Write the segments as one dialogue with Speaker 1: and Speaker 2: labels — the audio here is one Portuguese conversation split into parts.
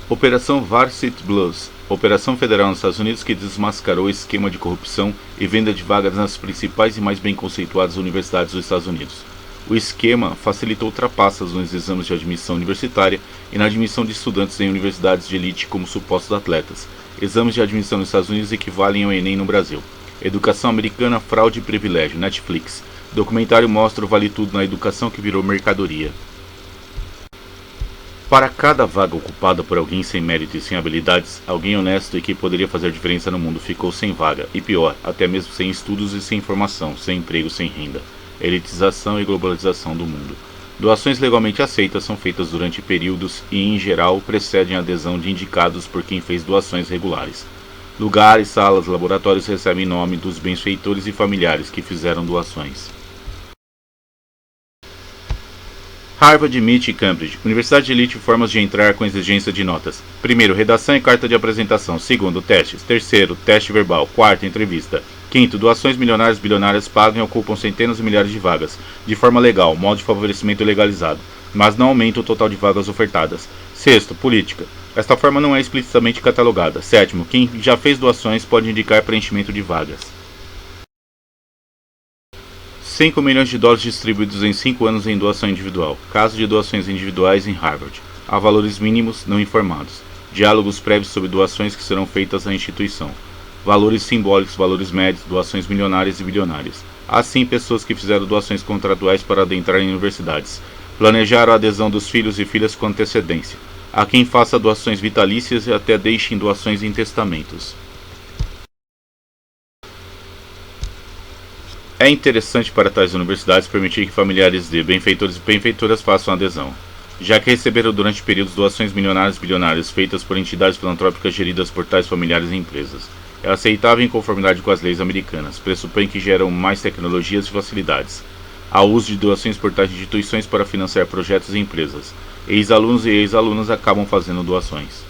Speaker 1: Operação Varsity Blues, operação federal nos Estados Unidos que desmascarou o esquema de corrupção e venda de vagas nas principais e mais bem conceituadas universidades dos Estados Unidos. O esquema facilitou trapaças nos exames de admissão universitária e na admissão de estudantes em universidades de elite como supostos atletas. Exames de admissão nos Estados Unidos equivalem ao Enem no Brasil. Educação americana, fraude e privilégio, Netflix. Documentário mostra o vale tudo na educação que virou mercadoria. Para cada vaga ocupada por alguém sem mérito e sem habilidades, alguém honesto e que poderia fazer diferença no mundo ficou sem vaga, e pior, até mesmo sem estudos e sem formação, sem emprego, sem renda. Elitização e globalização do mundo. Doações legalmente aceitas são feitas durante períodos e, em geral, precedem a adesão de indicados por quem fez doações regulares. Lugares, salas, laboratórios recebem nome dos benfeitores e familiares que fizeram doações. Harvard, MIT e Cambridge. Universidade de elite, formas de entrar com exigência de notas. Primeiro, redação e carta de apresentação. Segundo, testes. Terceiro, teste verbal. Quarto, entrevista. Quinto, doações milionárias bilionárias pagam e ocupam centenas de milhares de vagas, de forma legal, modo de favorecimento legalizado, mas não aumenta o total de vagas ofertadas. Sexto, política. Esta forma não é explicitamente catalogada. Sétimo, quem já fez doações pode indicar preenchimento de vagas. 5 milhões de dólares distribuídos em 5 anos em doação individual. Caso de doações individuais em Harvard. Há valores mínimos não informados. Diálogos prévios sobre doações que serão feitas à instituição. Valores simbólicos, valores médios, doações milionárias e bilionárias. Há sim pessoas que fizeram doações contratuais para adentrar em universidades. Planejaram a adesão dos filhos e filhas com antecedência. Há quem faça doações vitalícias e até deixem doações em testamentos. É interessante para tais universidades permitir que familiares de benfeitores e benfeitoras façam adesão, já que receberam durante períodos doações milionárias e bilionárias feitas por entidades filantrópicas geridas por tais familiares e empresas. É aceitável em conformidade com as leis americanas, pressupõe que geram mais tecnologias e facilidades. Há uso de doações por tais instituições para financiar projetos e empresas. Ex-alunos e ex-alunas acabam fazendo doações.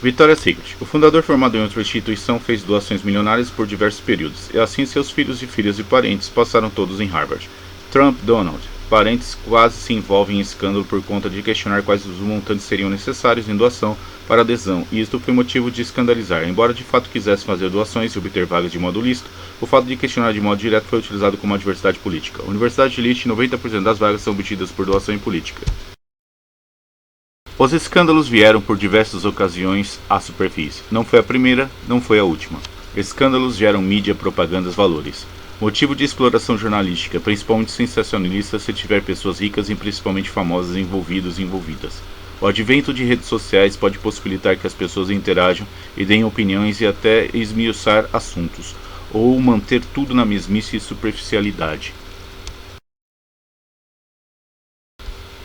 Speaker 1: Victoria's Secret. O fundador, formado em outra instituição, fez doações milionárias por diversos períodos, e assim seus filhos e filhas e parentes passaram todos em Harvard. Trump Donald. Parentes quase se envolvem em escândalo por conta de questionar quais os montantes seriam necessários em doação para adesão, e isto foi motivo de escandalizar. Embora de fato quisessem fazer doações e obter vagas de modo lícito, o fato de questionar de modo direto foi utilizado como adversidade política. Universidade de elite, 90% das vagas são obtidas por doação em política. Os escândalos vieram por diversas ocasiões à superfície. Não foi a primeira, não foi a última. Escândalos geram mídia, propagandas, valores. Motivo de exploração jornalística, principalmente sensacionalista se tiver pessoas ricas e principalmente famosas envolvidos e envolvidas. O advento de redes sociais pode possibilitar que as pessoas interajam e deem opiniões e até esmiuçar assuntos, ou manter tudo na mesmice e superficialidade.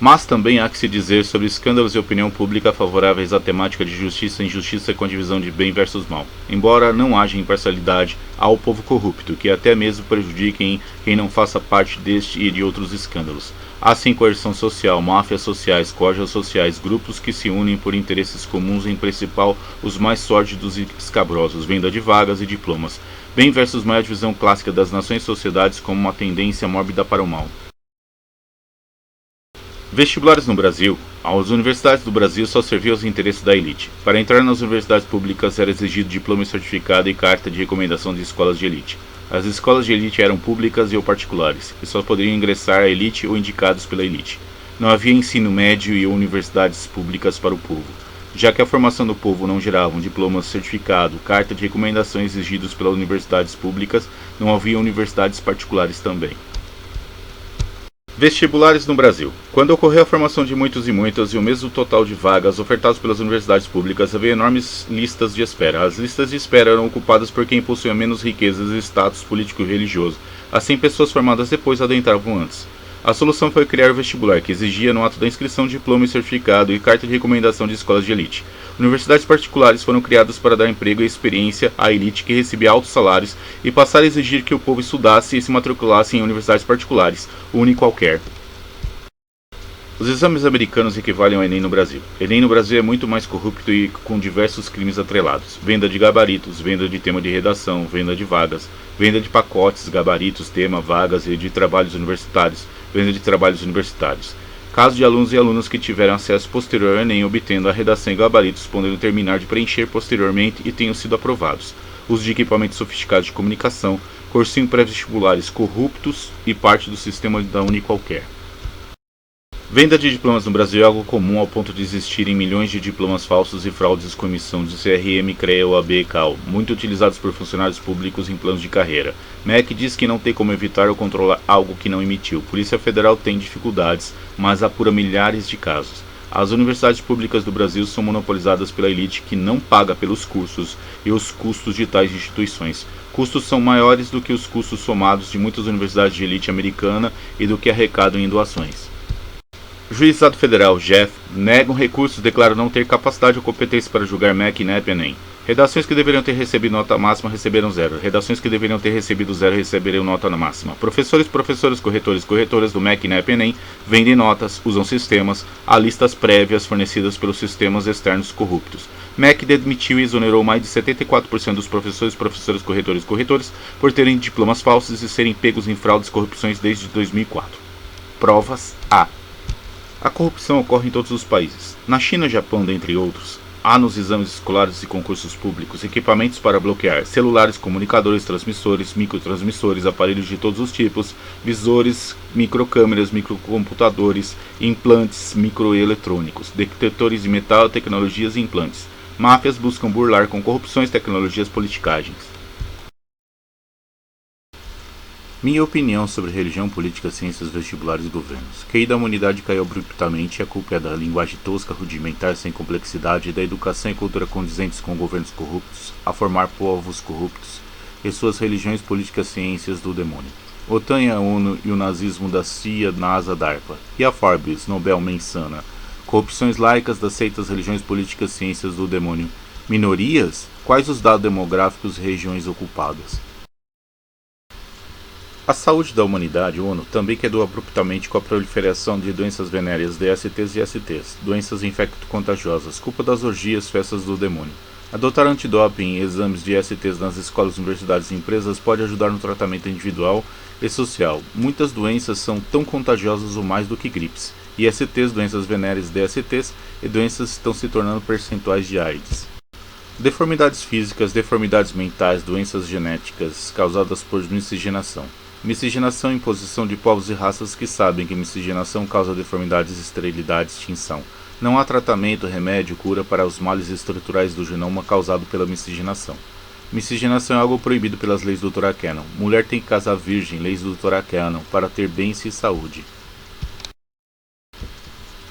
Speaker 1: Mas também há que se dizer sobre escândalos e opinião pública favoráveis à temática de justiça e injustiça com a divisão de bem versus mal. Embora não haja imparcialidade, há o povo corrupto, que até mesmo prejudiquem quem não faça parte deste e de outros escândalos. Há sim coerção social, máfias sociais, corjas sociais, grupos que se unem por interesses comuns, em principal os mais sórdidos e escabrosos, venda de vagas e diplomas. Bem versus mal é a divisão clássica das nações e sociedades como uma tendência mórbida para o mal. Vestibulares no Brasil. As universidades do Brasil só serviam aos interesses da elite. Para entrar nas universidades públicas era exigido diploma e certificado e carta de recomendação de escolas de elite. As escolas de elite eram públicas e ou particulares, e só poderiam ingressar a elite ou indicados pela elite. Não havia ensino médio e universidades públicas para o povo. Já que a formação do povo não gerava um diploma, certificado, carta de recomendação exigidos pelas universidades públicas, não havia universidades particulares também. Vestibulares no Brasil. Quando ocorreu a formação de muitos e muitas e o mesmo total de vagas ofertadas pelas universidades públicas, havia enormes listas de espera. As listas de espera eram ocupadas por quem possuía menos riquezas e status político e religioso. Assim, pessoas formadas depois adentravam antes. A solução foi criar o vestibular, que exigia no ato da inscrição diploma e certificado e carta de recomendação de escolas de elite. Universidades particulares foram criadas para dar emprego e experiência à elite que recebia altos salários e passar a exigir que o povo estudasse e se matriculasse em universidades particulares, une qualquer. Os exames americanos equivalem ao Enem no Brasil. Enem no Brasil é muito mais corrupto e com diversos crimes atrelados. Venda de gabaritos, venda de tema de redação, venda de vagas, venda de pacotes, gabaritos, tema, vagas e de trabalhos universitários, venda de trabalhos universitários. Caso de alunos e alunas que tiveram acesso posterior ao Enem, obtendo a redação em gabaritos, podendo terminar de preencher posteriormente e tenham sido aprovados. Uso de equipamentos sofisticados de comunicação, cursinho pré-vestibulares corruptos e parte do sistema da Uniqualquer. Venda de diplomas no Brasil é algo comum ao ponto de existirem milhões de diplomas falsos e fraudes com emissão de CRM, CREA, OAB e CAL, muito utilizados por funcionários públicos em planos de carreira. MEC diz que não tem como evitar ou controlar algo que não emitiu. Polícia Federal tem dificuldades, mas apura milhares de casos. As universidades públicas do Brasil são monopolizadas pela elite que não paga pelos cursos e os custos de tais instituições. Custos são maiores do que os custos somados de muitas universidades de elite americana e do que arrecadam em doações. Juizado Federal, JEF, negam recursos e declaram não ter capacidade ou competência para julgar MEC, INEP e Enem. Redações que deveriam ter recebido nota máxima receberam 0. Redações que deveriam ter recebido 0 receberão nota máxima. Professores, corretores, corretoras do MEC, INEP e Enem vendem notas, usam sistemas, há listas prévias fornecidas pelos sistemas externos corruptos. MEC demitiu e exonerou mais de 74% dos professores, corretores por terem diplomas falsos e serem pegos em fraudes e corrupções desde 2004. Provas A. A corrupção ocorre em todos os países. Na China e Japão, dentre outros, há nos exames escolares e concursos públicos equipamentos para bloquear celulares, comunicadores, transmissores, microtransmissores, aparelhos de todos os tipos, visores, microcâmeras, microcomputadores, implantes microeletrônicos, detectores de metal, tecnologias e implantes. Máfias buscam burlar com corrupções, tecnologias, politicagens. Minha opinião sobre religião, política, ciências, vestibulares e governos. QI da humanidade caiu abruptamente e a culpa é da linguagem tosca, rudimentar, sem complexidade, da educação e cultura condizentes com governos corruptos, a formar povos corruptos e suas religiões, políticas, ciências do demônio. OTAN e a ONU e o nazismo da CIA, NASA, DARPA. E a Forbes, Nobel Mensana. Corrupções laicas das seitas, religiões, políticas, ciências do demônio. Minorias? Quais os dados demográficos e regiões ocupadas? A saúde da humanidade, ONU, também quedou abruptamente com a proliferação de doenças venéreas, DSTs e STs, doenças infecto-contagiosas, culpa das orgias, festas do demônio. Adotar antidoping e exames de STs nas escolas, universidades e empresas pode ajudar no tratamento individual e social. Muitas doenças são tão contagiosas ou mais do que gripes. ISTs, doenças venéreas, DSTs e doenças estão se tornando percentuais de AIDS. Deformidades físicas, deformidades mentais, doenças genéticas causadas por miscigenação. Miscigenação, imposição de povos e raças que sabem que miscigenação causa deformidades, esterilidade, extinção. Não há tratamento, remédio, cura para os males estruturais do genoma causado pela miscigenação. Miscigenação é algo proibido pelas leis do Torah Canon. Mulher tem que casar virgem, leis do Torah Canon, para ter bens e saúde.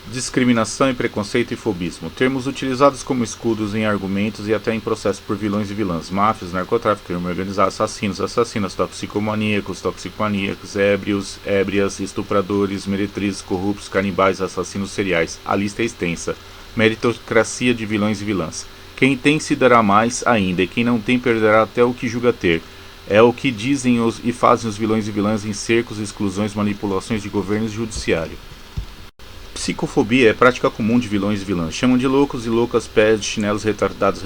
Speaker 1: Discriminação e preconceito e fobismo. Termos utilizados como escudos em argumentos e até em processos por vilões e vilãs. Máfias, narcotráfico, crime organizado, assassinos, assassinas, toxicomaníacos, ébrios, ébrias, estupradores, meretrizes, corruptos, canibais, assassinos seriais. A lista é extensa. Meritocracia de vilões e vilãs. Quem tem se dará mais ainda, e quem não tem perderá até o que julga ter. É o que dizem e fazem os vilões e vilãs em cercos, exclusões, manipulações de governos e judiciário. Psicofobia é prática comum de vilões e vilãs. Chamam de loucos e loucas, pés de chinelos, retardados,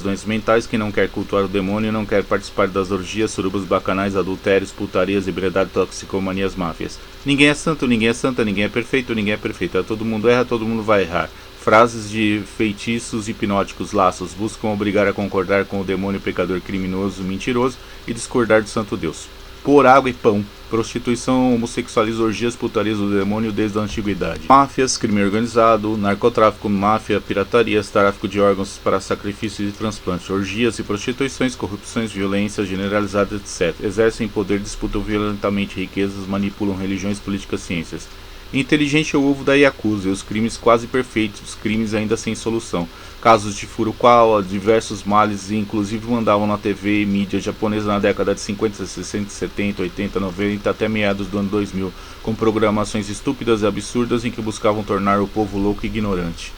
Speaker 1: doentes mentais, que não quer cultuar o demônio e não quer participar das orgias, surubas, bacanais, adultérios, putarias, ebriedade, toxicomanias, máfias. Ninguém é santo, ninguém é santa, ninguém é perfeito, todo mundo erra, todo mundo vai errar. Frases de feitiços hipnóticos, laços, buscam obrigar a concordar com o demônio pecador criminoso, mentiroso e discordar do santo Deus. Por água e pão. Prostituição, homossexualismo, orgias, putarias do demônio desde a antiguidade. Máfias, crime organizado, narcotráfico, máfia, piratarias, tráfico de órgãos para sacrifícios e transplantes, orgias e prostituições, corrupções, violências generalizadas, etc. Exercem poder, disputam violentamente riquezas, manipulam religiões, políticas, ciências. Inteligente é o ovo da Yakuza e os crimes quase perfeitos, crimes ainda sem solução. Casos de Furukawa, diversos males e inclusive mandavam na TV e mídia japonesa na década de 50, 60, 70, 80, 90 até meados do ano 2000, com programações estúpidas e absurdas em que buscavam tornar o povo louco e ignorante.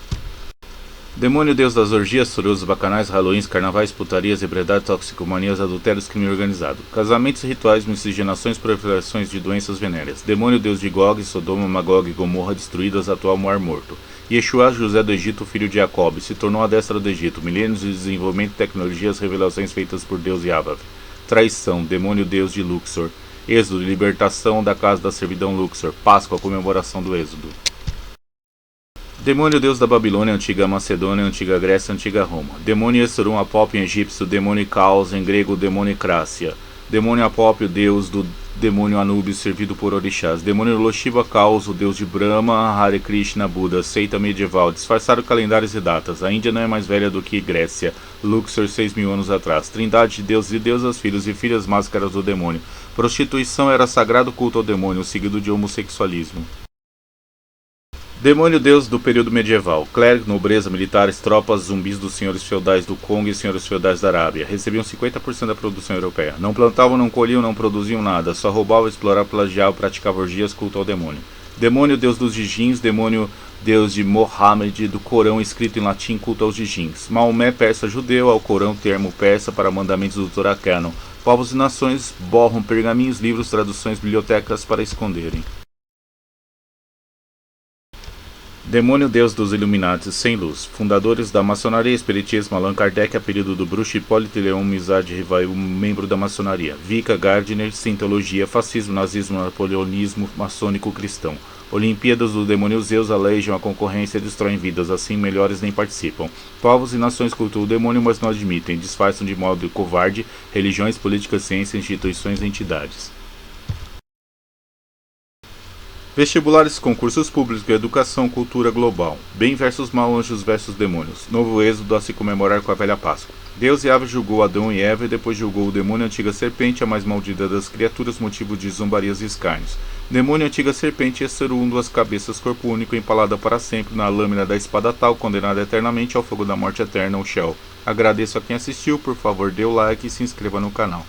Speaker 1: Demônio deus das orgias, surubas, bacanais, halloween, carnavais, putarias, ebriedade, toxicomanias, adultérios, crime organizado. Casamentos, rituais, miscigenações, proliferações de doenças venéreas. Demônio deus de Gog, Sodoma, Magog e Gomorra destruídas, atual Mar Morto. Yeshua, José do Egito, filho de Jacob, se tornou a destra do Egito. Milênios de desenvolvimento de tecnologias, revelações feitas por Deus Yahvé. Traição, demônio deus de Luxor. Êxodo, libertação da casa da servidão Luxor. Páscoa, comemoração do Êxodo. Demônio deus da Babilônia, antiga Macedônia, antiga Grécia, antiga Roma. Demônio Esserum Apop em egípcio, demônio Caos em grego, demônio Crácia. Demônio Apop, o deus do demônio Anubis, servido por orixás. Demônio Loshiva Caos, o deus de Brahma, Hare Krishna, Buda, seita medieval. Disfarçaram calendários e datas. A Índia não é mais velha do que Grécia. Luxor, 6.000 anos atrás. Trindade de deuses e deusas, filhos e filhas, máscaras do demônio. Prostituição era sagrado culto ao demônio, seguido de homossexualismo. Demônio deus do período medieval. Clérigo, nobreza, militares, tropas, zumbis dos senhores feudais do Congo e senhores feudais da Arábia. Recebiam 50% da produção europeia. Não plantavam, não colhiam, não produziam nada. Só roubavam, exploravam, plagiavam, praticavam orgias, culto ao demônio. Demônio deus dos djinns. Demônio deus de Mohammed, do Corão escrito em latim, culto aos djinns. Maomé, persa judeu, ao Corão termo persa para mandamentos do Torá Canon. Povos e nações borram pergaminhos, livros, traduções, bibliotecas para esconderem. Demônio deus dos Illuminati sem luz. Fundadores da maçonaria, espiritismo, Allan Kardec, apelido do bruxo, Hipólito Leão, Mizard Rivail, membro da maçonaria. Vika, Gardner, Cientologia, fascismo, nazismo, napoleonismo, maçônico cristão. Olimpíadas do demônio Zeus, alejam a concorrência e destroem vidas, assim melhores nem participam. Povos e nações cultuam o demônio, mas não admitem, disfarçam de modo covarde religiões, políticas, ciências, instituições e entidades. Vestibulares, concursos públicos, educação, cultura global. Bem versus mal, anjos versus demônios. Novo êxodo a se comemorar com a velha Páscoa. Deus e Ave julgou Adão e Eva e depois julgou o demônio, a antiga serpente, a mais maldita das criaturas, motivo de zombarias e escárnios. Demônio, antiga serpente, Esserum, duas cabeças, corpo único, empalada para sempre na lâmina da espada tal, condenada eternamente ao fogo da morte eterna, o Shell. Agradeço a quem assistiu, por favor dê o like e se inscreva no canal.